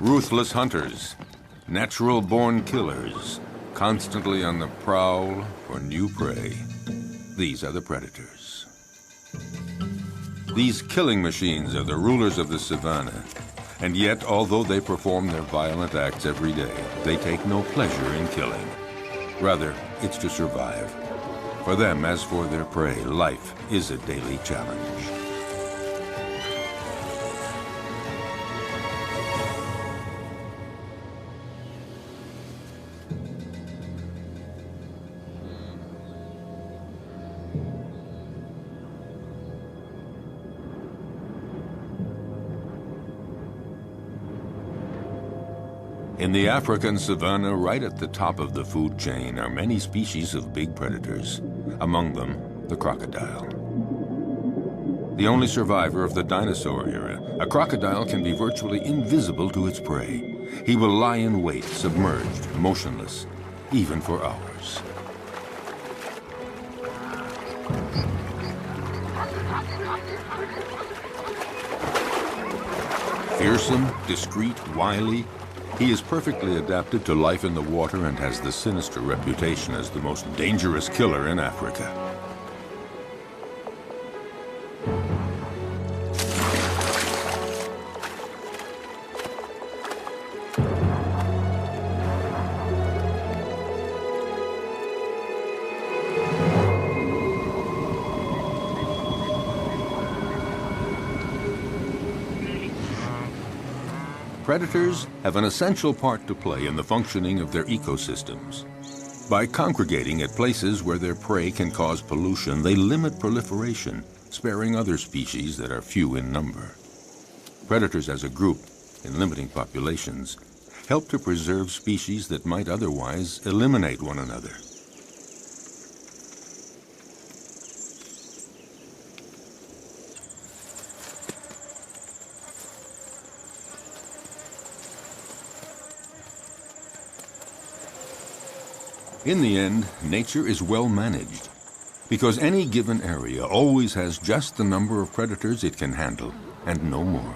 Ruthless hunters, natural-born killers, constantly on the prowl for new prey. These are the predators. These killing machines are the rulers of the savanna. And yet, although they perform their violent acts every day, they take no pleasure in killing. Rather, it's to survive. For them, as for their prey, life is a daily challenge. In the African savanna, right at the top of the food chain, are many species of big predators. Among them, the crocodile. The only survivor of the dinosaur era, a crocodile can be virtually invisible to its prey. He will lie in wait, submerged, motionless, even for hours. Fearsome, discreet, wily, he is perfectly adapted to life in the water and has the sinister reputation as the most dangerous killer in Africa. Predators have an essential part to play in the functioning of their ecosystems. By congregating at places where their prey can cause pollution, they limit proliferation, sparing other species that are few in number. Predators as a group, in limiting populations, help to preserve species that might otherwise eliminate one another. In the end, nature is well managed, because any given area always has just the number of predators it can handle, and no more.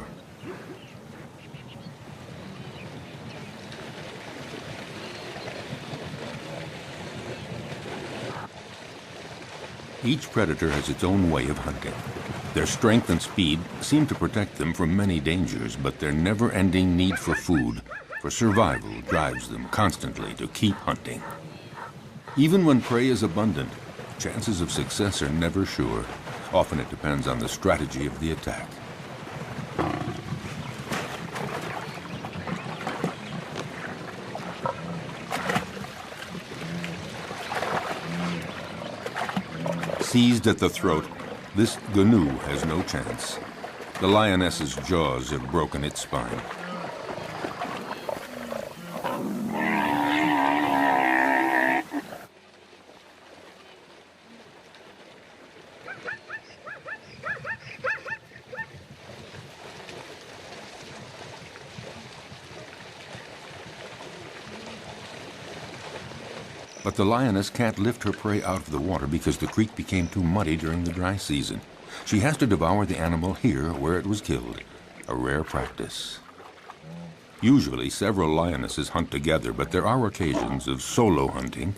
Each predator has its own way of hunting. Their strength and speed seem to protect them from many dangers, but their never-ending need for food, for survival, drives them constantly to keep hunting. Even when prey is abundant, chances of success are never sure. Often it depends on the strategy of the attack. Seized at the throat, this gnu has no chance. The lioness's jaws have broken its spine. But the lioness can't lift her prey out of the water because the creek became too muddy during the dry season. She has to devour the animal here where it was killed, a rare practice. Usually several lionesses hunt together, but there are occasions of solo hunting,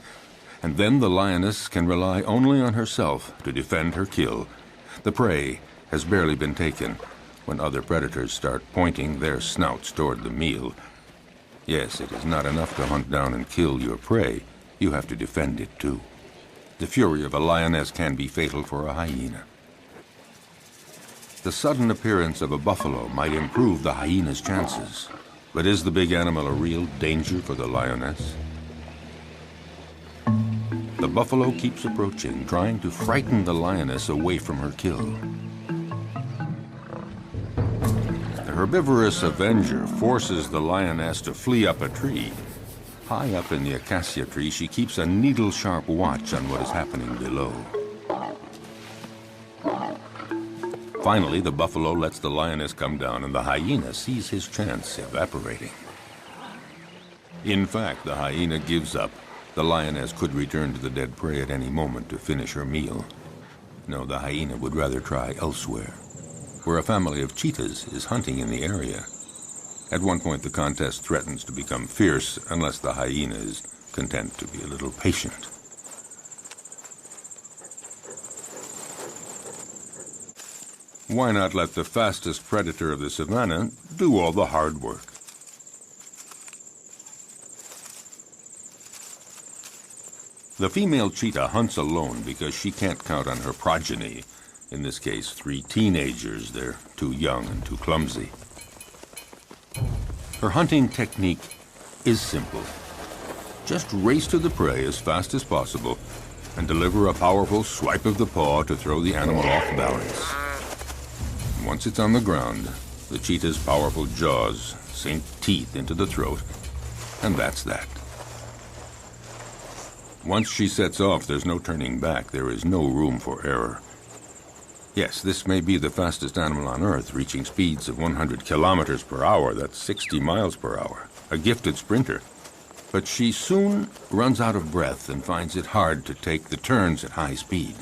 and then the lioness can rely only on herself to defend her kill. The prey has barely been taken when other predators start pointing their snouts toward the meal. Yes, it is not enough to hunt down and kill your prey. You have to defend it too. The fury of a lioness can be fatal for a hyena. The sudden appearance of a buffalo might improve the hyena's chances. But is the big animal a real danger for the lioness? The buffalo keeps approaching, trying to frighten the lioness away from her kill. The herbivorous avenger forces the lioness to flee up a tree. High up in the acacia tree, she keeps a needle-sharp watch on what is happening below. Finally, the buffalo lets the lioness come down, and the hyena sees his chance evaporating. In fact, the hyena gives up. The lioness could return to the dead prey at any moment to finish her meal. No, the hyena would rather try elsewhere, where a family of cheetahs is hunting in the area. At one point, the contest threatens to become fierce unless the hyena is content to be a little patient. Why not let the fastest predator of the savanna do all the hard work? The female cheetah hunts alone because she can't count on her progeny. In this case, 3 teenagers. They're too young and too clumsy. Her hunting technique is simple. Just race to the prey as fast as possible and deliver a powerful swipe of the paw to throw the animal off balance. Once it's on the ground, the cheetah's powerful jaws sink teeth into the throat, and that's that. Once she sets off, there's no turning back. There is no room for error. Yes, this may be the fastest animal on Earth, reaching speeds of 100 kilometers per hour. That's 60 miles per hour. A gifted sprinter. But she soon runs out of breath and finds it hard to take the turns at high speed.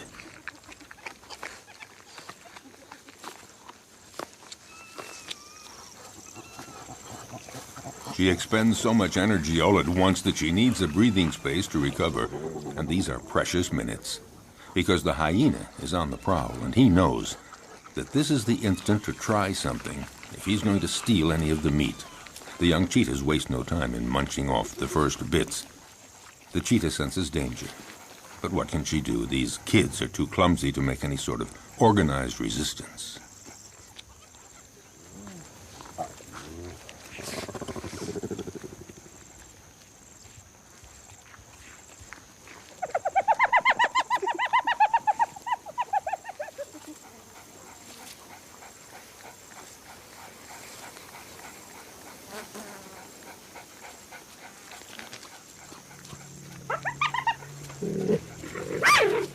She expends so much energy all at once that she needs a breathing space to recover, and these are precious minutes. Because the hyena is on the prowl, and he knows that this is the instant to try something if he's going to steal any of the meat. The young cheetahs waste no time in munching off the first bits. The cheetah senses danger. But what can she do? These kids are too clumsy to make any sort of organized resistance.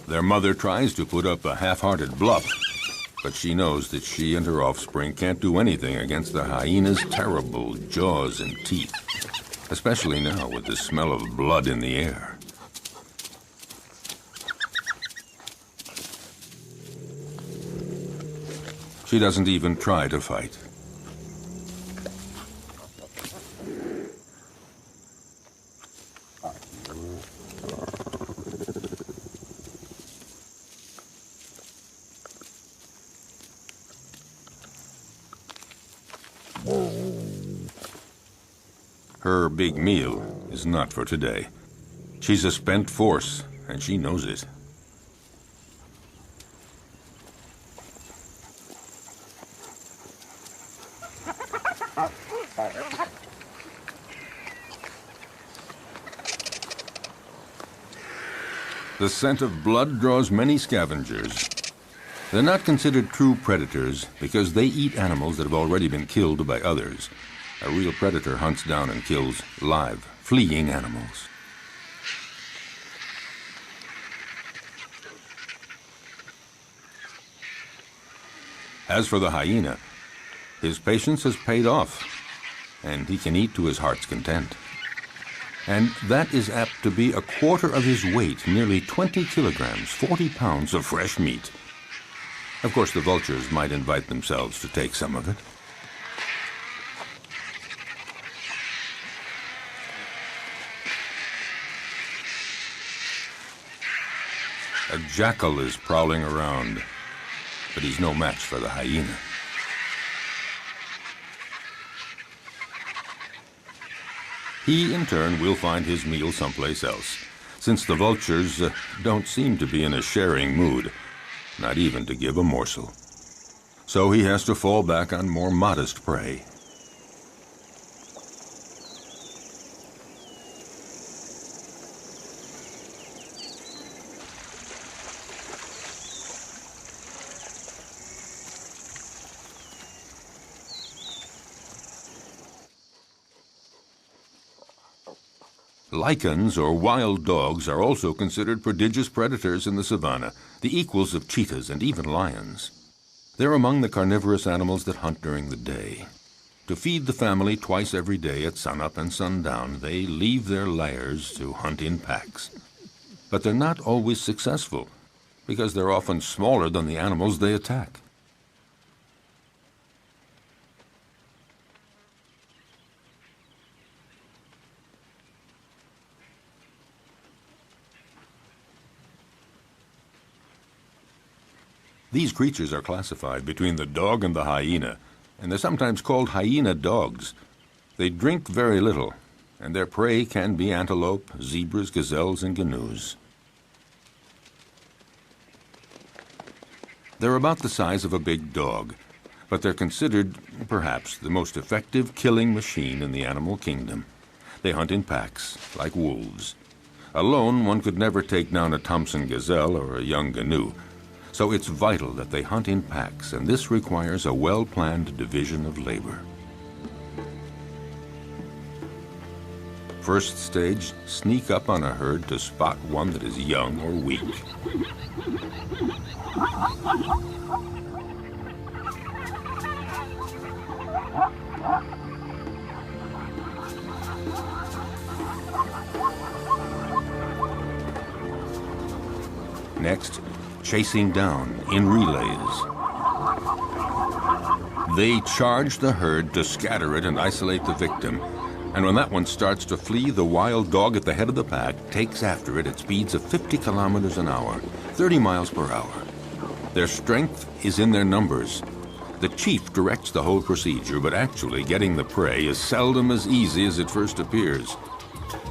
Their mother tries to put up a half-hearted bluff, but she knows that she and her offspring can't do anything against the hyena's terrible jaws and teeth, especially now with the smell of blood in the air. She doesn't even try to fight. Her big meal is not for today. She's a spent force, and she knows it. The scent of blood draws many scavengers. They're not considered true predators because they eat animals that have already been killed by others. A real predator hunts down and kills live, fleeing animals. As for the hyena, his patience has paid off, and he can eat to his heart's content. And that is apt to be a quarter of his weight, nearly 20 kilograms, 40 pounds of fresh meat. Of course, the vultures might invite themselves to take some of it. A jackal is prowling around, but he's no match for the hyena. He, in turn, will find his meal someplace else, since the vultures don't seem to be in a sharing mood, not even to give a morsel. So he has to fall back on more modest prey. Lycans, or wild dogs, are also considered prodigious predators in the savanna, the equals of cheetahs and even lions. They're among the carnivorous animals that hunt during the day. To feed the family twice every day at sunup and sundown, they leave their lairs to hunt in packs. But they're not always successful, because they're often smaller than the animals they attack. These creatures are classified between the dog and the hyena, and they're sometimes called hyena dogs. They drink very little, and their prey can be antelope, zebras, gazelles, and gnus. They're about the size of a big dog, but they're considered, perhaps, the most effective killing machine in the animal kingdom. They hunt in packs, like wolves. Alone, one could never take down a Thompson gazelle or a young gnu, so it's vital that they hunt in packs, and this requires a well-planned division of labor. First stage, sneak up on a herd to spot one that is young or weak. Next, chasing down in relays. They charge the herd to scatter it and isolate the victim. And when that one starts to flee, the wild dog at the head of the pack takes after it at speeds of 50 kilometers an hour, 30 miles per hour. Their strength is in their numbers. The chief directs the whole procedure, but actually getting the prey is seldom as easy as it first appears.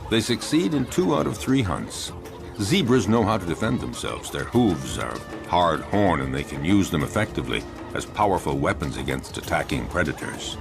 They succeed in 2 out of 3 hunts. Zebras know how to defend themselves. Their hooves are hard horn, and they can use them effectively as powerful weapons against attacking predators.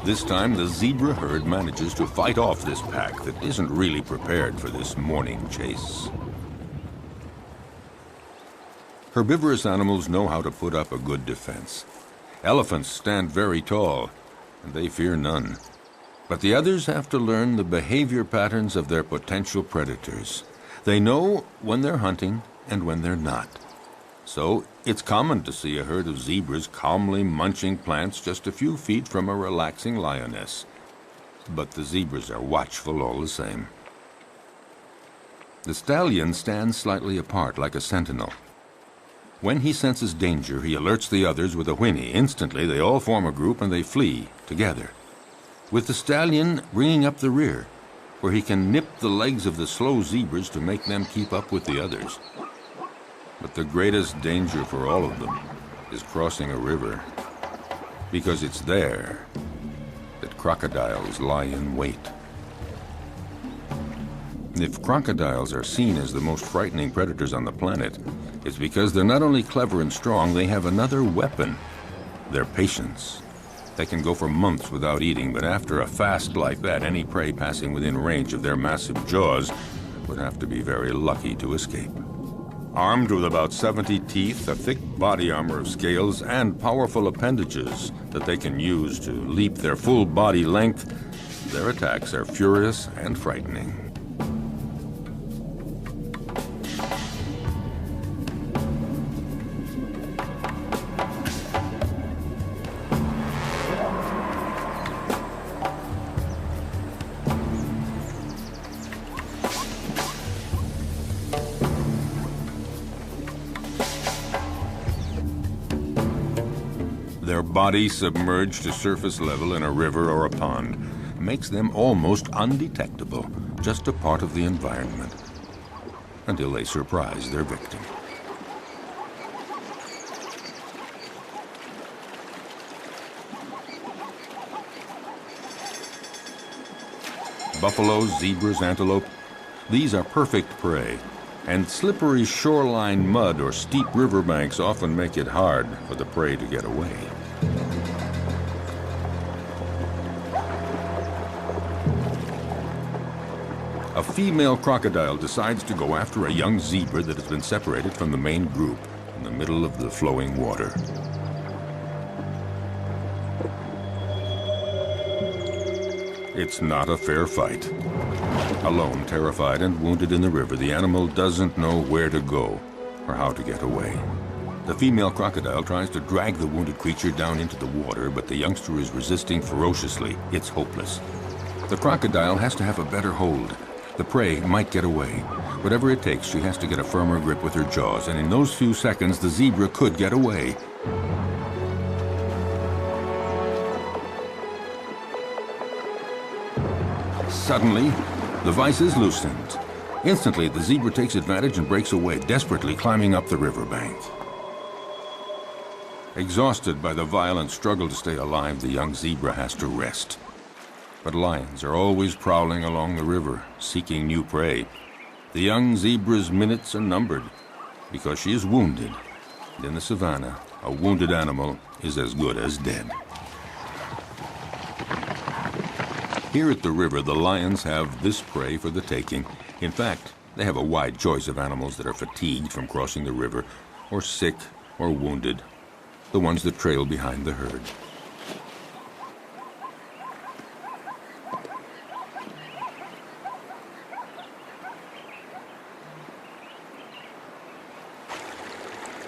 This time, the zebra herd manages to fight off this pack that isn't really prepared for this morning chase. Herbivorous animals know how to put up a good defense. Elephants stand very tall, and they fear none. But the others have to learn the behavior patterns of their potential predators. They know when they're hunting and when they're not. So it's common to see a herd of zebras calmly munching plants just a few feet from a relaxing lioness. But the zebras are watchful all the same. The stallion stands slightly apart like a sentinel. When he senses danger, he alerts the others with a whinny. Instantly, they all form a group and they flee together, with the stallion bringing up the rear, where he can nip the legs of the slow zebras to make them keep up with the others. But the greatest danger for all of them is crossing a river, because it's there that crocodiles lie in wait. If crocodiles are seen as the most frightening predators on the planet, it's because they're not only clever and strong, they have another weapon: their patience. They can go for months without eating, but after a fast like that, any prey passing within range of their massive jaws would have to be very lucky to escape. Armed with about 70 teeth, a thick body armor of scales, and powerful appendages that they can use to leap their full body length, their attacks are furious and frightening. Their body submerged to surface level in a river or a pond makes them almost undetectable, just a part of the environment, until they surprise their victim. Buffaloes, zebras, antelope, these are perfect prey. And slippery shoreline mud or steep riverbanks often make it hard for the prey to get away. A female crocodile decides to go after a young zebra that has been separated from the main group in the middle of the flowing water. It's not a fair fight. Alone, terrified and wounded in the river, the animal doesn't know where to go or how to get away. The female crocodile tries to drag the wounded creature down into the water, but the youngster is resisting ferociously. It's hopeless. The crocodile has to have a better hold. The prey might get away. Whatever it takes, she has to get a firmer grip with her jaws, and in those few seconds, the zebra could get away. Suddenly, the vise is loosened. Instantly, the zebra takes advantage and breaks away, desperately climbing up the riverbank. Exhausted by the violent struggle to stay alive, the young zebra has to rest. But lions are always prowling along the river, seeking new prey. The young zebra's minutes are numbered because she is wounded. And in the savannah, a wounded animal is as good as dead. Here at the river, the lions have this prey for the taking. In fact, they have a wide choice of animals that are fatigued from crossing the river, or sick, or wounded, the ones that trail behind the herd.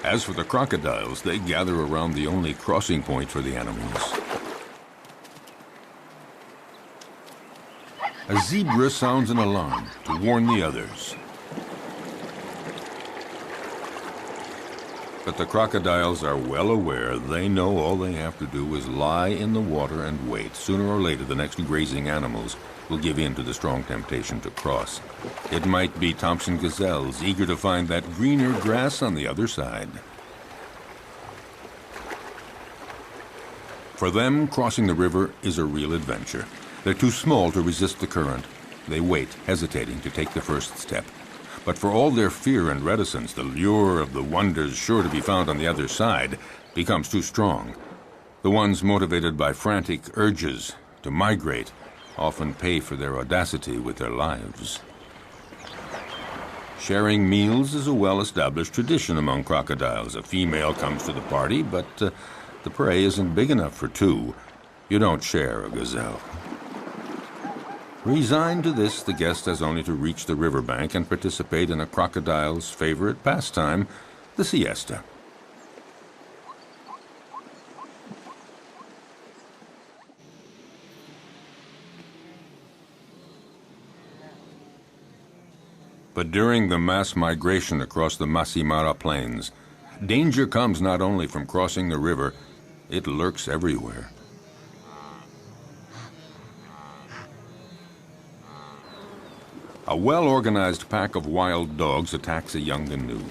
As for the crocodiles, they gather around the only crossing point for the animals. A zebra sounds an alarm to warn the others. But the crocodiles are well aware. They know all they have to do is lie in the water and wait. Sooner or later, the next grazing animals will give in to the strong temptation to cross. It might be Thompson gazelles, eager to find that greener grass on the other side. For them, crossing the river is a real adventure. They're too small to resist the current. They wait, hesitating to take the first step. But for all their fear and reticence, the lure of the wonders sure to be found on the other side becomes too strong. The ones motivated by frantic urges to migrate often pay for their audacity with their lives. Sharing meals is a well-established tradition among crocodiles. A female comes to the party, but the prey isn't big enough for two. You don't share a gazelle. Resigned to this, the guest has only to reach the riverbank and participate in a crocodile's favorite pastime, the siesta. But during the mass migration across the Masimara Plains, danger comes not only from crossing the river, it lurks everywhere. A well-organized pack of wild dogs attacks a young gnu.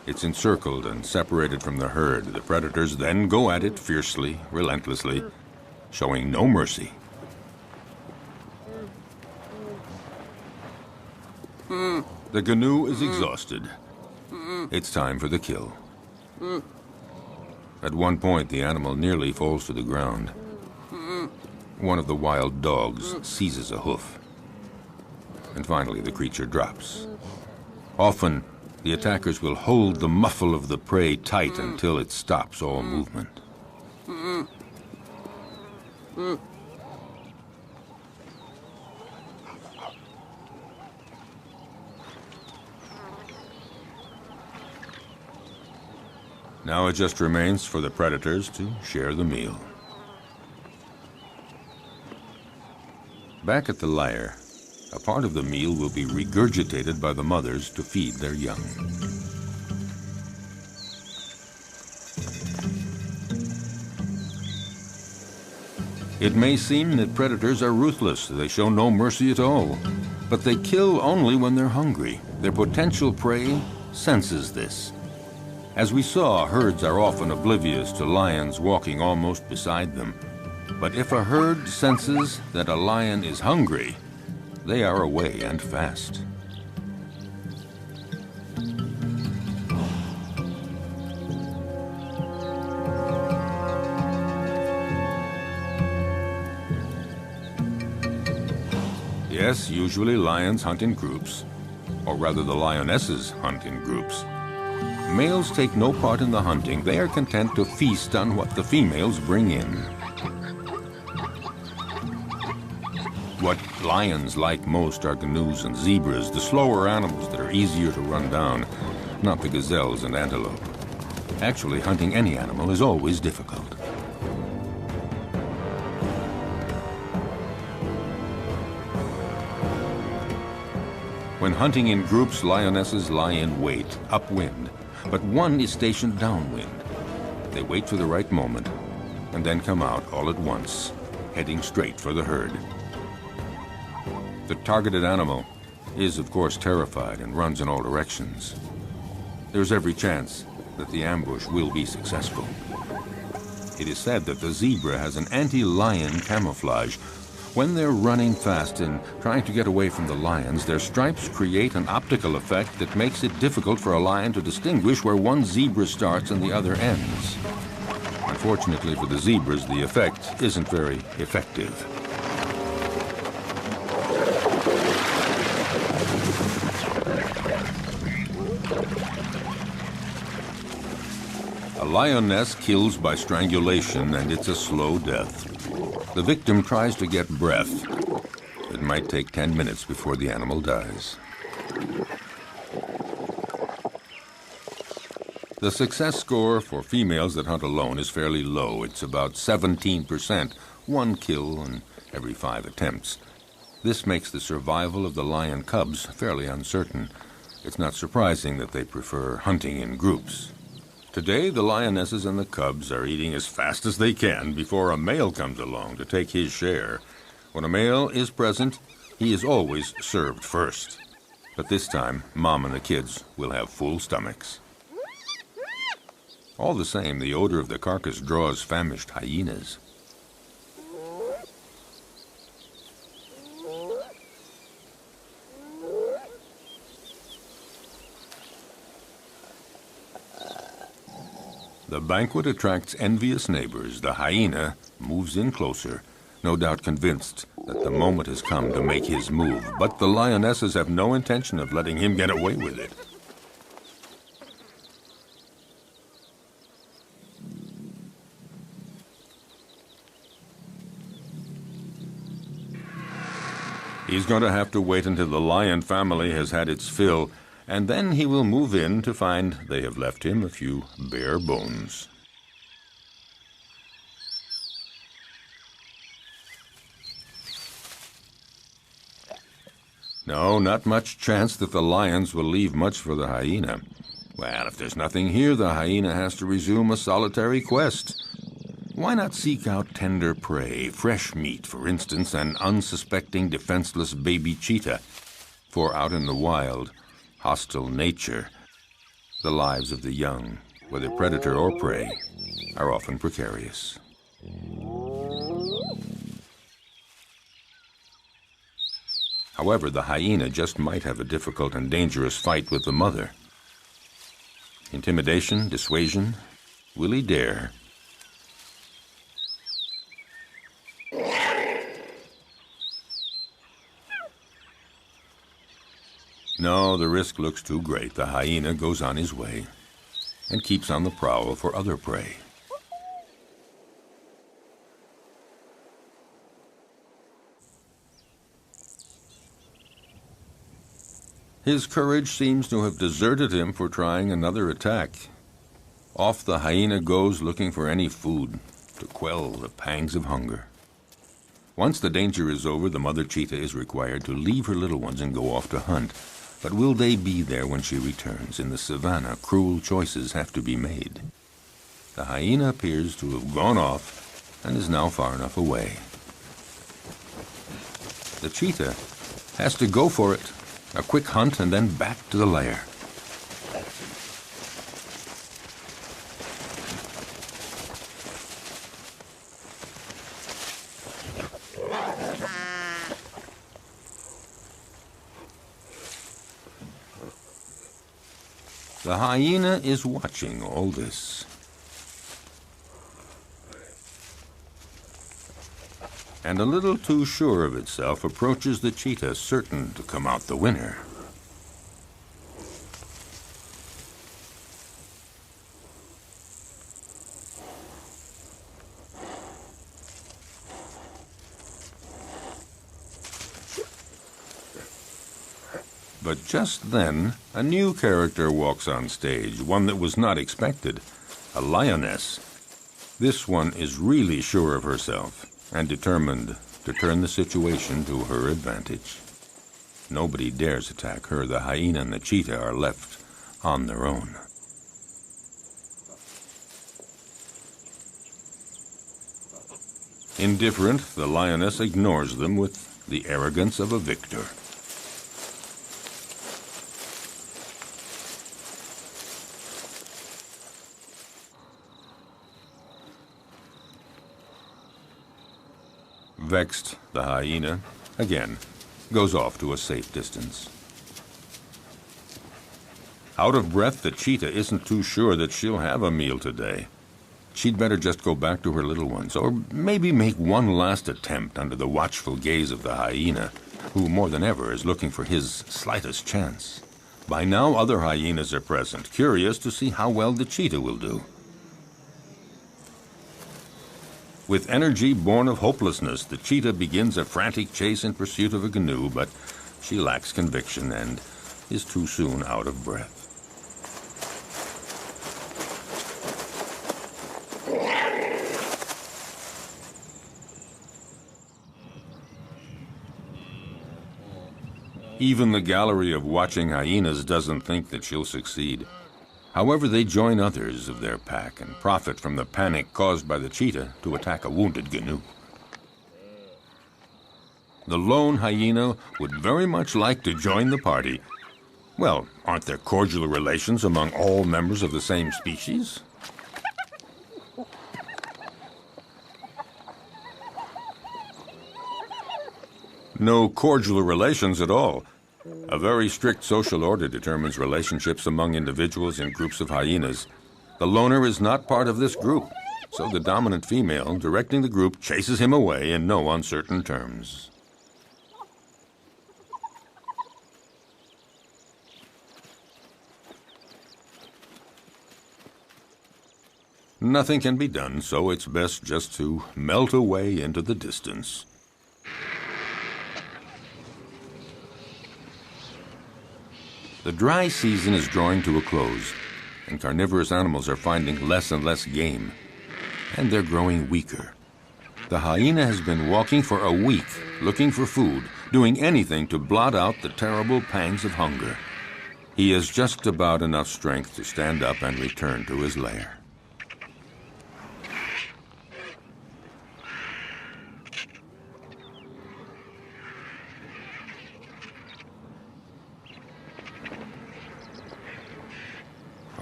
It's encircled and separated from the herd. The predators then go at it fiercely, relentlessly, showing no mercy. The gnu is exhausted. It's time for the kill. At one point, the animal nearly falls to the ground. One of the wild dogs seizes a hoof. And finally, the creature drops. Often, the attackers will hold the muffle of the prey tight until it stops all movement. Now it just remains for the predators to share the meal. Back at the lair, a part of the meal will be regurgitated by the mothers to feed their young. It may seem that predators are ruthless. They show no mercy at all. But they kill only when they're hungry. Their potential prey senses this. As we saw, herds are often oblivious to lions walking almost beside them. But if a herd senses that a lion is hungry, they are away and fast. Yes, usually lions hunt in groups, or rather the lionesses hunt in groups. Males take no part in the hunting. They are content to feast on what the females bring in. What lions like most are gnus and zebras, the slower animals that are easier to run down, not the gazelles and antelope. Actually, hunting any animal is always difficult. When hunting in groups, lionesses lie in wait, upwind, but one is stationed downwind. They wait for the right moment and then come out all at once, heading straight for the herd. The targeted animal is, of course, terrified and runs in all directions. There's every chance that the ambush will be successful. It is said that the zebra has an anti-lion camouflage. When they're running fast and trying to get away from the lions, their stripes create an optical effect that makes it difficult for a lion to distinguish where one zebra starts and the other ends. Unfortunately for the zebras, the effect isn't very effective. A lioness kills by strangulation, and it's a slow death. The victim tries to get breath. It might take 10 minutes before the animal dies. The success score for females that hunt alone is fairly low. It's about 17%, one kill in every 5 attempts. This makes the survival of the lion cubs fairly uncertain. It's not surprising that they prefer hunting in groups. Today, the lionesses and the cubs are eating as fast as they can before a male comes along to take his share. When a male is present, he is always served first. But this time, Mom and the kids will have full stomachs. All the same, the odor of the carcass draws famished hyenas. The banquet attracts envious neighbors. The hyena moves in closer, no doubt convinced that the moment has come to make his move. But the lionesses have no intention of letting him get away with it. He's going to have to wait until the lion family has had its fill, and then he will move in to find they have left him a few bare bones. No, not much chance that the lions will leave much for the hyena. Well, if there's nothing here, the hyena has to resume a solitary quest. Why not seek out tender prey, fresh meat, for instance, an unsuspecting, defenseless baby cheetah? For out in the wild, hostile nature, the lives of the young, whether predator or prey, are often precarious. However, the hyena just might have a difficult and dangerous fight with the mother. Intimidation, dissuasion, will he dare? No, the risk looks too great. The hyena goes on his way and keeps on the prowl for other prey. His courage seems to have deserted him for trying another attack. Off the hyena goes looking for any food to quell the pangs of hunger. Once the danger is over, the mother cheetah is required to leave her little ones and go off to hunt. But will they be there when she returns? In the savannah, cruel choices have to be made. The hyena appears to have gone off and is now far enough away. The cheetah has to go for it. A quick hunt and then back to the lair. The hyena is watching all this. And a little too sure of itself approaches the cheetah, certain to come out the winner. But just then, a new character walks on stage, one that was not expected, a lioness. This one is really sure of herself and determined to turn the situation to her advantage. Nobody dares attack her. The hyena and the cheetah are left on their own. Indifferent, the lioness ignores them with the arrogance of a victor. Vexed, the hyena, again, goes off to a safe distance. Out of breath, the cheetah isn't too sure that she'll have a meal today. She'd better just go back to her little ones, or maybe make one last attempt under the watchful gaze of the hyena, who more than ever is looking for his slightest chance. By now, other hyenas are present, curious to see how well the cheetah will do. With energy born of hopelessness, the cheetah begins a frantic chase in pursuit of a canoe, but she lacks conviction and is too soon out of breath. Even the gallery of watching hyenas doesn't think that she'll succeed. However, they join others of their pack and profit from the panic caused by the cheetah to attack a wounded gnu. The lone hyena would very much like to join the party. Well, aren't there cordial relations among all members of the same species? No cordial relations at all. A very strict social order determines relationships among individuals in groups of hyenas. The loner is not part of this group, so the dominant female directing the group chases him away in no uncertain terms. Nothing can be done, so it's best just to melt away into the distance. The dry season is drawing to a close, and carnivorous animals are finding less and less game, and they're growing weaker. The hyena has been walking for a week, looking for food, doing anything to blot out the terrible pangs of hunger. He has just about enough strength to stand up and return to his lair.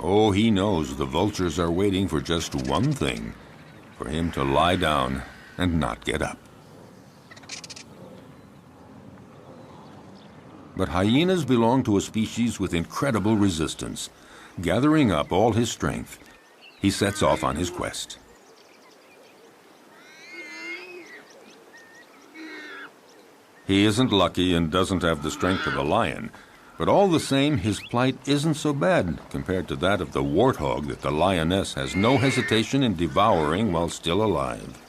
Oh, he knows the vultures are waiting for just one thing, for him to lie down and not get up. But hyenas belong to a species with incredible resistance. Gathering up all his strength, he sets off on his quest. He isn't lucky and doesn't have the strength of a lion, but all the same, his plight isn't so bad compared to that of the warthog that the lioness has no hesitation in devouring while still alive.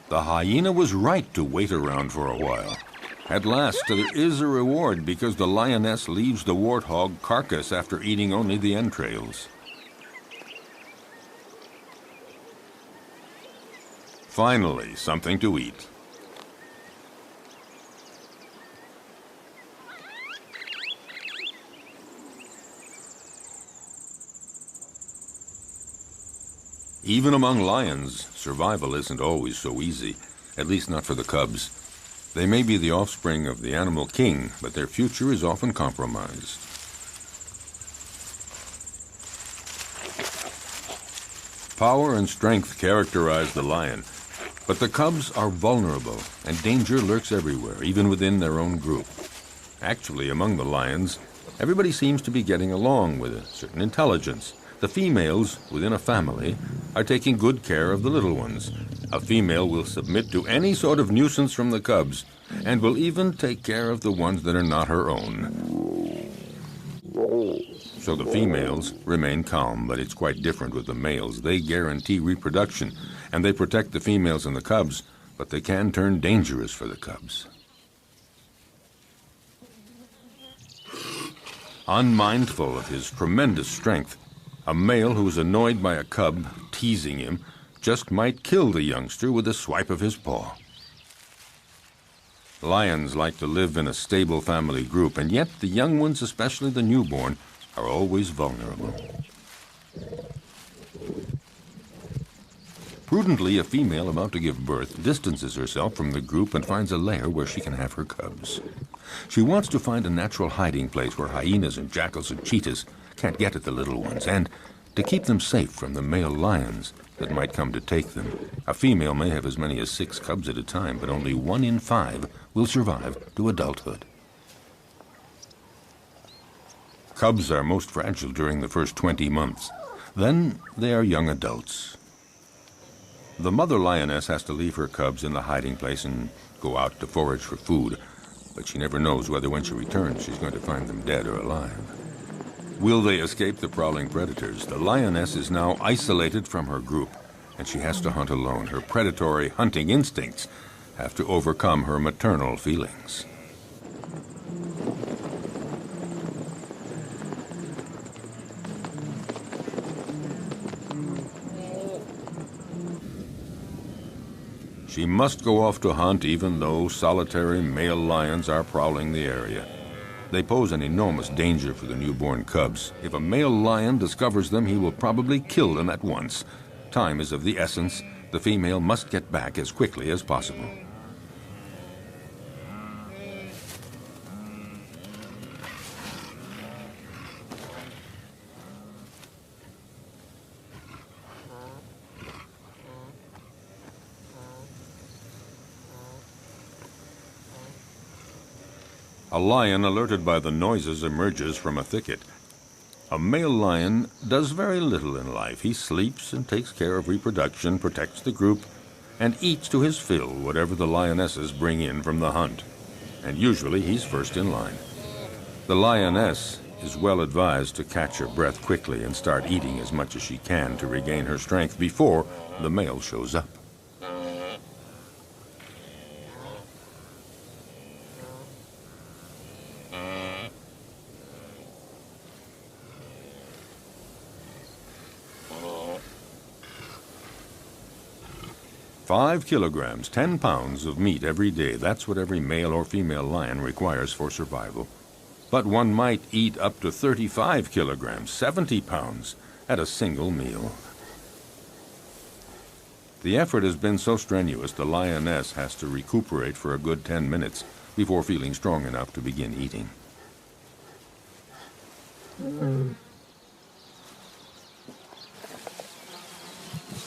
The hyena was right to wait around for a while. At last, there is a reward because the lioness leaves the warthog carcass after eating only the entrails. Finally, something to eat. Even among lions, survival isn't always so easy, at least not for the cubs. They may be the offspring of the animal king, but their future is often compromised. Power and strength characterize the lion, but the cubs are vulnerable, and danger lurks everywhere, even within their own group. Actually, among the lions, everybody seems to be getting along with a certain intelligence. The females within a family are taking good care of the little ones. A female will submit to any sort of nuisance from the cubs, and will even take care of the ones that are not her own. So the females remain calm, but it's quite different with the males. They guarantee reproduction, and they protect the females and the cubs, but they can turn dangerous for the cubs. Unmindful of his tremendous strength, a male who is annoyed by a cub teasing him just might kill the youngster with a swipe of his paw. Lions like to live in a stable family group, and yet the young ones, especially the newborn, are always vulnerable. Prudently, a female about to give birth distances herself from the group and finds a lair where she can have her cubs. She wants to find a natural hiding place where hyenas and jackals and cheetahs can't get at the little ones, and to keep them safe from the male lions that might come to take them. A female may have as many as 6 cubs at a time, but only 1 in 5 will survive to adulthood. Cubs are most fragile during the first 20 months. Then they are young adults. The mother lioness has to leave her cubs in the hiding place and go out to forage for food, but she never knows whether when she returns she's going to find them dead or alive. Will they escape the prowling predators? The lioness is now isolated from her group, and she has to hunt alone. Her predatory hunting instincts have to overcome her maternal feelings. She must go off to hunt even though solitary male lions are prowling the area. They pose an enormous danger for the newborn cubs. If a male lion discovers them, he will probably kill them at once. Time is of the essence. The female must get back as quickly as possible. A lion, alerted by the noises, emerges from a thicket. A male lion does very little in life. He sleeps and takes care of reproduction, protects the group, and eats to his fill whatever the lionesses bring in from the hunt. And usually he's first in line. The lioness is well advised to catch her breath quickly and start eating as much as she can to regain her strength before the male shows up. Five kilograms, 10 pounds of meat every day. That's what every male or female lion requires for survival. But one might eat up to 35 kilograms, 70 pounds, at a single meal. The effort has been so strenuous, the lioness has to recuperate for a good 10 minutes before feeling strong enough to begin eating.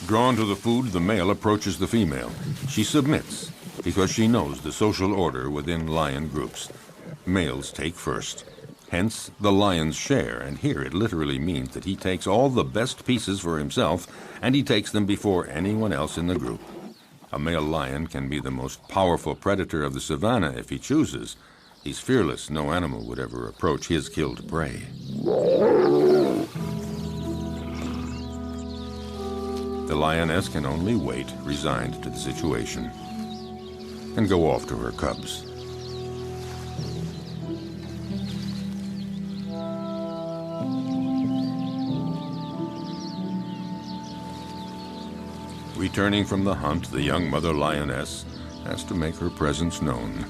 Drawn to the food, the male approaches the female. She submits because she knows the social order within lion groups. Males take first. Hence the lion's share, and here it literally means that he takes all the best pieces for himself, and he takes them before anyone else in the group. A male lion can be the most powerful predator of the savannah if he chooses. He's fearless. No animal would ever approach his killed prey. The lioness can only wait, resigned to the situation, and go off to her cubs. Returning from the hunt, the young mother lioness has to make her presence known.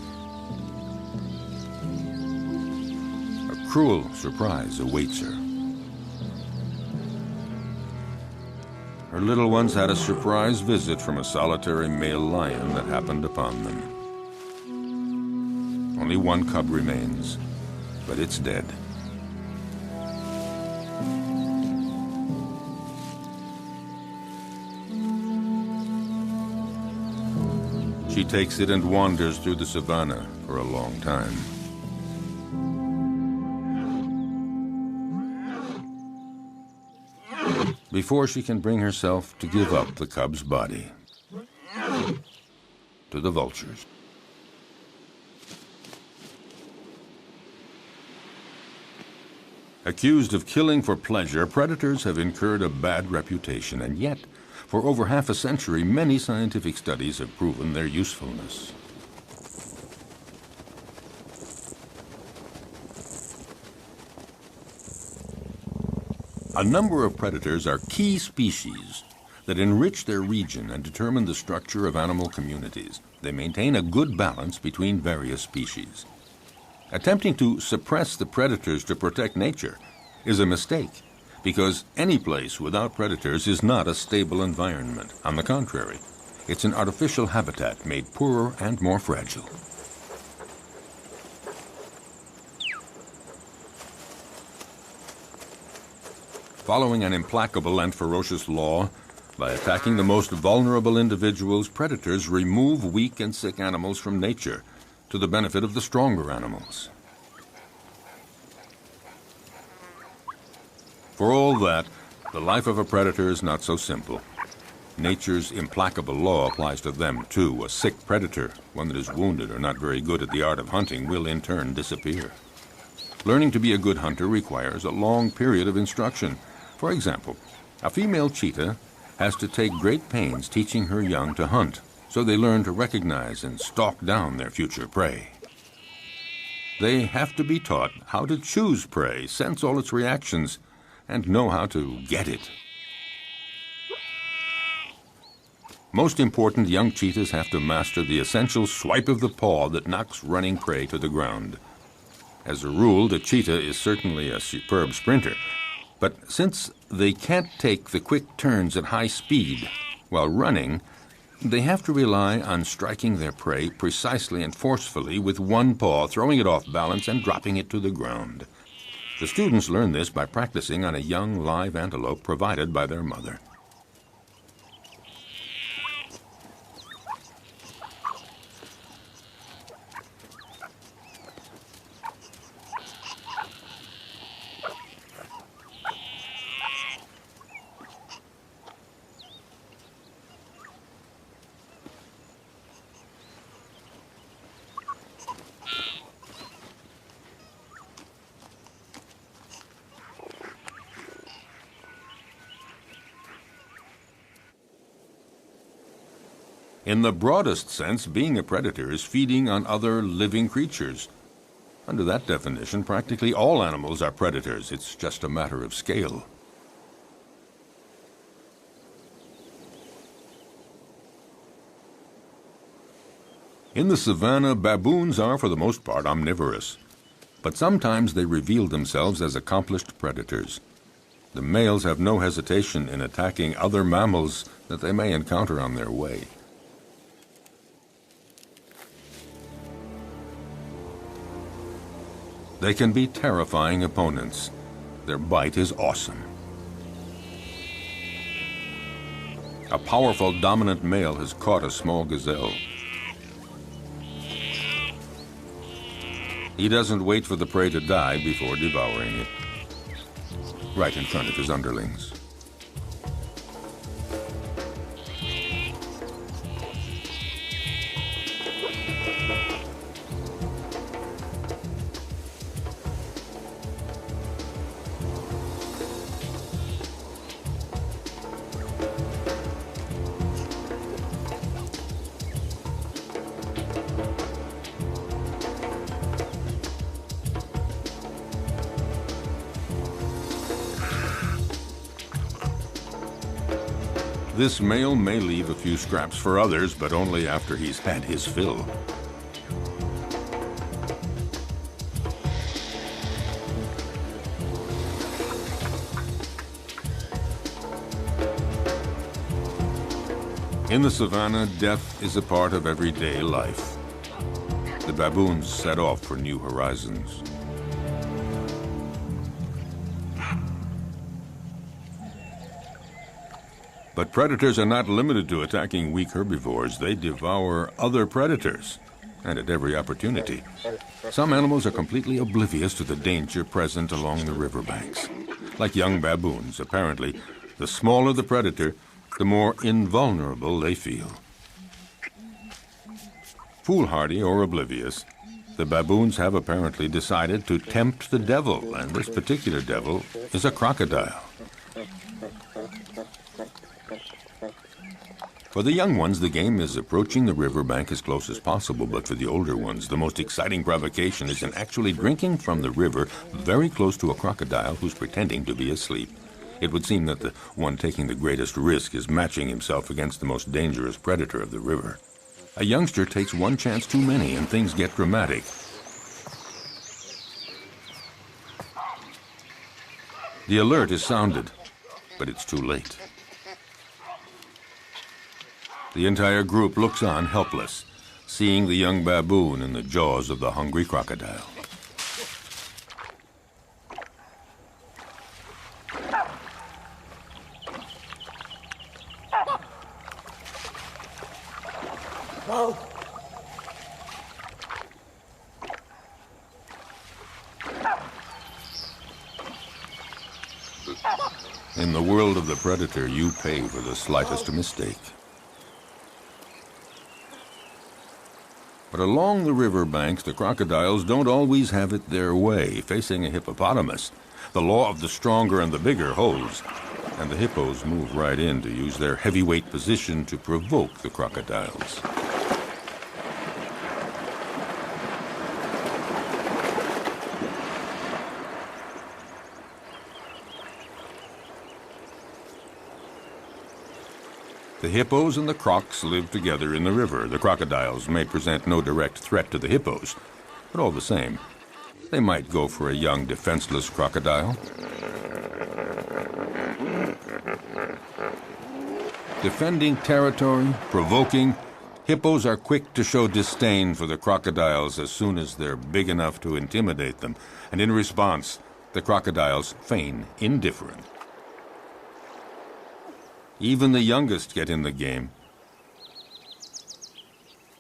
A cruel surprise awaits her. Her little ones had a surprise visit from a solitary male lion that happened upon them. Only one cub remains, but it's dead. She takes it and wanders through the savannah for a long time. Before she can bring herself to give up the cub's body to the vultures. Accused of killing for pleasure, predators have incurred a bad reputation, and yet, for over half a century, many scientific studies have proven their usefulness. A number of predators are key species that enrich their region and determine the structure of animal communities. They maintain a good balance between various species. Attempting to suppress the predators to protect nature is a mistake, because any place without predators is not a stable environment. On the contrary, it's an artificial habitat made poorer and more fragile. Following an implacable and ferocious law, by attacking the most vulnerable individuals, predators remove weak and sick animals from nature to the benefit of the stronger animals. For all that, the life of a predator is not so simple. Nature's implacable law applies to them too. A sick predator, one that is wounded or not very good at the art of hunting, will in turn disappear. Learning to be a good hunter requires a long period of instruction. For example, a female cheetah has to take great pains teaching her young to hunt, so they learn to recognize and stalk down their future prey. They have to be taught how to choose prey, sense all its reactions, and know how to get it. Most important, young cheetahs have to master the essential swipe of the paw that knocks running prey to the ground. As a rule, the cheetah is certainly a superb sprinter, but since they can't take the quick turns at high speed while running, they have to rely on striking their prey precisely and forcefully with one paw, throwing it off balance and dropping it to the ground. The students learn this by practicing on a young live antelope provided by their mother. In the broadest sense, being a predator is feeding on other living creatures. Under that definition, practically all animals are predators. It's just a matter of scale. In the savannah, baboons are for the most part omnivorous, but sometimes they reveal themselves as accomplished predators. The males have no hesitation in attacking other mammals that they may encounter on their way. They can be terrifying opponents. Their bite is awesome. A powerful dominant male has caught a small gazelle. He doesn't wait for the prey to die before devouring it, right in front of his underlings. This male may leave a few scraps for others, but only after he's had his fill. In the savannah, death is a part of everyday life. The baboons set off for new horizons. But predators are not limited to attacking weak herbivores. They devour other predators, and at every opportunity. Some animals are completely oblivious to the danger present along the riverbanks. Like young baboons, apparently, the smaller the predator, the more invulnerable they feel. Foolhardy or oblivious, The baboons have apparently decided to tempt the devil, and this particular devil is a crocodile. For the young ones, the game is approaching the riverbank as close as possible, but for the older ones, the most exciting provocation is in actually drinking from the river very close to a crocodile who's pretending to be asleep. It would seem that the one taking the greatest risk is matching himself against the most dangerous predator of the river. A youngster takes one chance too many and things get dramatic. The alert is sounded, but it's too late. The entire group looks on helpless, seeing the young baboon in the jaws of the hungry crocodile. In the world of the predator, you pay for the slightest mistake. But along the river banks, the crocodiles don't always have it their way. Facing a hippopotamus, the law of the stronger and the bigger holds, and the hippos move right in to use their heavyweight position to provoke the crocodiles. The hippos and the crocs live together in the river. The crocodiles may present no direct threat to the hippos, but all the same, they might go for a young, defenseless crocodile. Defending territory, provoking, hippos are quick to show disdain for the crocodiles as soon as they're big enough to intimidate them, and in response, the crocodiles feign indifference. Even the youngest get in the game.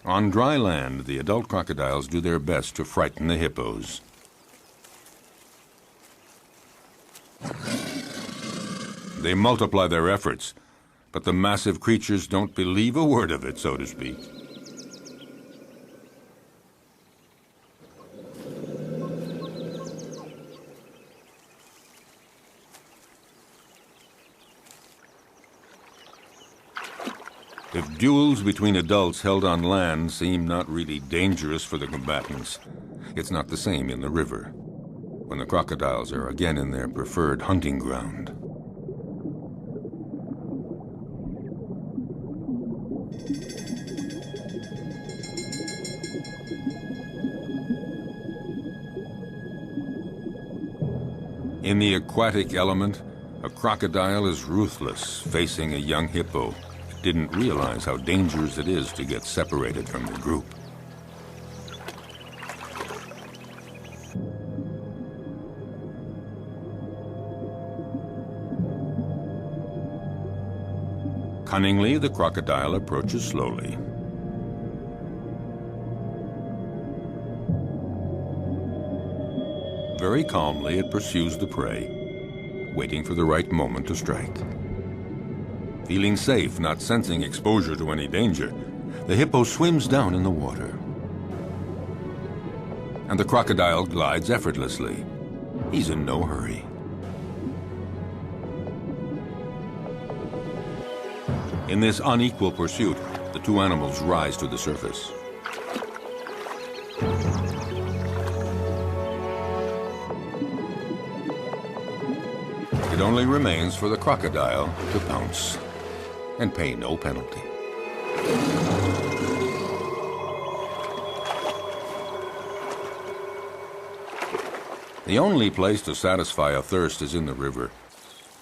On dry land, the adult crocodiles do their best to frighten the hippos. They multiply their efforts, but the massive creatures don't believe a word of it, so to speak. If duels between adults held on land seem not really dangerous for the combatants, it's not the same in the river, when the crocodiles are again in their preferred hunting ground. In the aquatic element, a crocodile is ruthless, facing a young hippo. Didn't realize how dangerous it is to get separated from the group. Cunningly, the crocodile approaches slowly. Very calmly, it pursues the prey, waiting for the right moment to strike. Feeling safe, not sensing exposure to any danger, the hippo swims down in the water. And the crocodile glides effortlessly. He's in no hurry. In this unequal pursuit, the two animals rise to the surface. It only remains for the crocodile to pounce and pay no penalty. The only place to satisfy a thirst is in the river,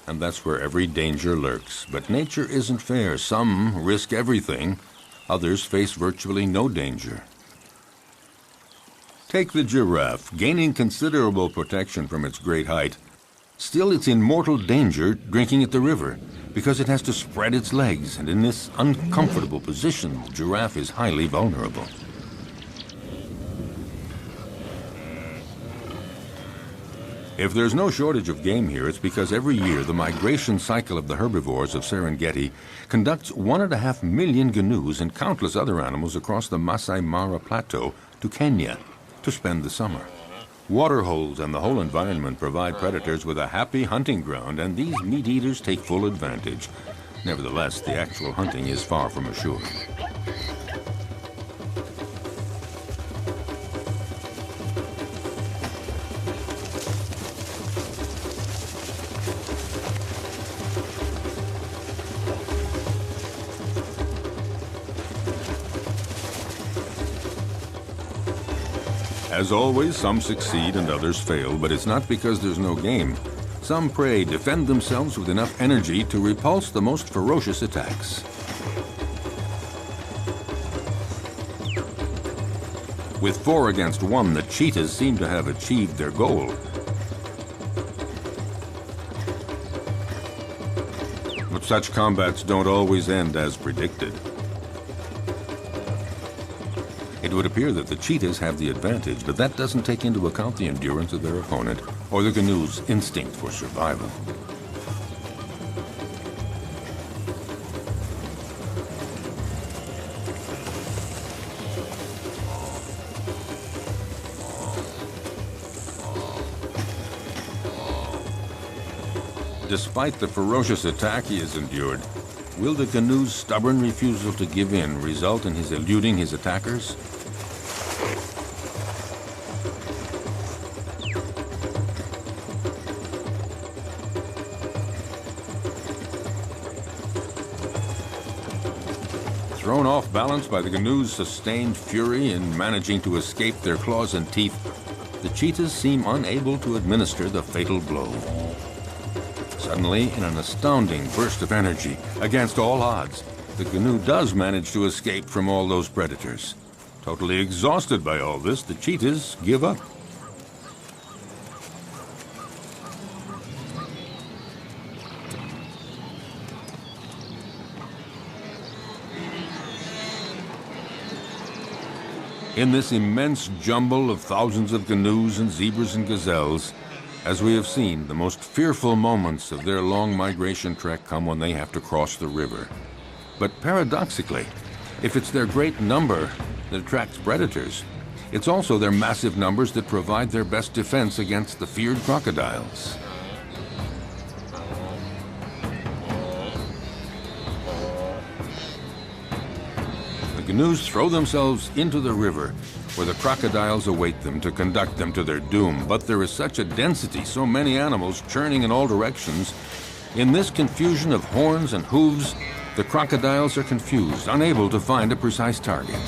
and that's where every danger lurks. But nature isn't fair. Some risk everything, others face virtually no danger. Take the giraffe, gaining considerable protection from its great height. Still, it's in mortal danger drinking at the river, because it has to spread its legs, and in this uncomfortable position, the giraffe is highly vulnerable. If there's no shortage of game here, it's because every year the migration cycle of the herbivores of Serengeti conducts 1.5 million gnus and countless other animals across the Masai Mara Plateau to Kenya, to spend the summer. Water holes and the whole environment provide predators with a happy hunting ground, and these meat eaters take full advantage. Nevertheless, the actual hunting is far from assured. As always, some succeed and others fail, but it's not because there's no game. Some prey defend themselves with enough energy to repulse the most ferocious attacks. With 4 against 1, the cheetahs seem to have achieved their goal. But such combats don't always end as predicted. It would appear that the cheetahs have the advantage, but that doesn't take into account the endurance of their opponent or the canoe's instinct for survival. Despite the ferocious attack he has endured, will the canoe's stubborn refusal to give in result in his eluding his attackers? Thrown off balance by the canoe's sustained fury in managing to escape their claws and teeth, the cheetahs seem unable to administer the fatal blow. Suddenly, in an astounding burst of energy, against all odds, the canoe does manage to escape from all those predators. Totally exhausted by all this, the cheetahs give up. In this immense jumble of thousands of canoes and zebras and gazelles, as we have seen, the most fearful moments of their long migration trek come when they have to cross the river. But paradoxically, if it's their great number that attracts predators, it's also their massive numbers that provide their best defense against the feared crocodiles. The canoes throw themselves into the river, where the crocodiles await them to conduct them to their doom. But there is such a density, so many animals churning in all directions. In this confusion of horns and hooves, the crocodiles are confused, unable to find a precise target.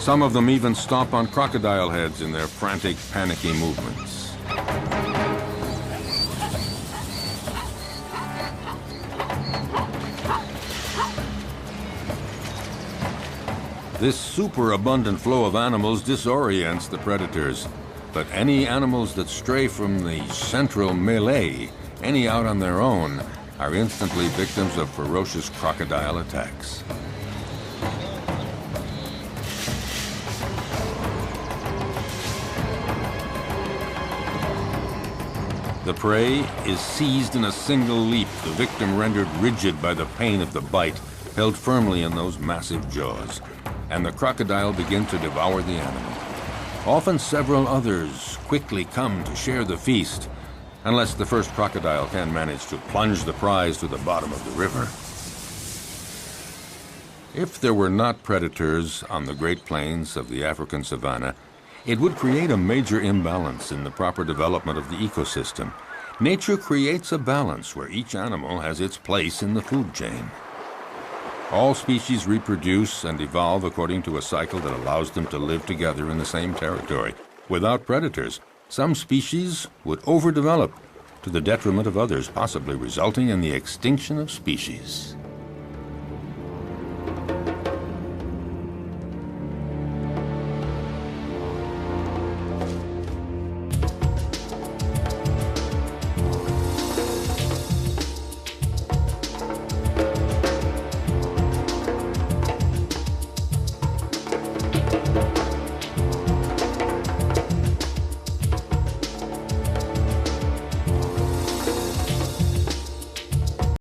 Some of them even stomp on crocodile heads in their frantic, panicky movements. This superabundant flow of animals disorients the predators, but any animals that stray from the central melee, any out on their own, are instantly victims of ferocious crocodile attacks. The prey is seized in a single leap, the victim rendered rigid by the pain of the bite, held firmly in those massive jaws, and the crocodile begins to devour the animal. Often several others quickly come to share the feast, unless the first crocodile can manage to plunge the prize to the bottom of the river. If there were not predators on the Great Plains of the African savanna, it would create a major imbalance in the proper development of the ecosystem. Nature creates a balance where each animal has its place in the food chain. All species reproduce and evolve according to a cycle that allows them to live together in the same territory. Without predators, some species would overdevelop to the detriment of others, possibly resulting in the extinction of species.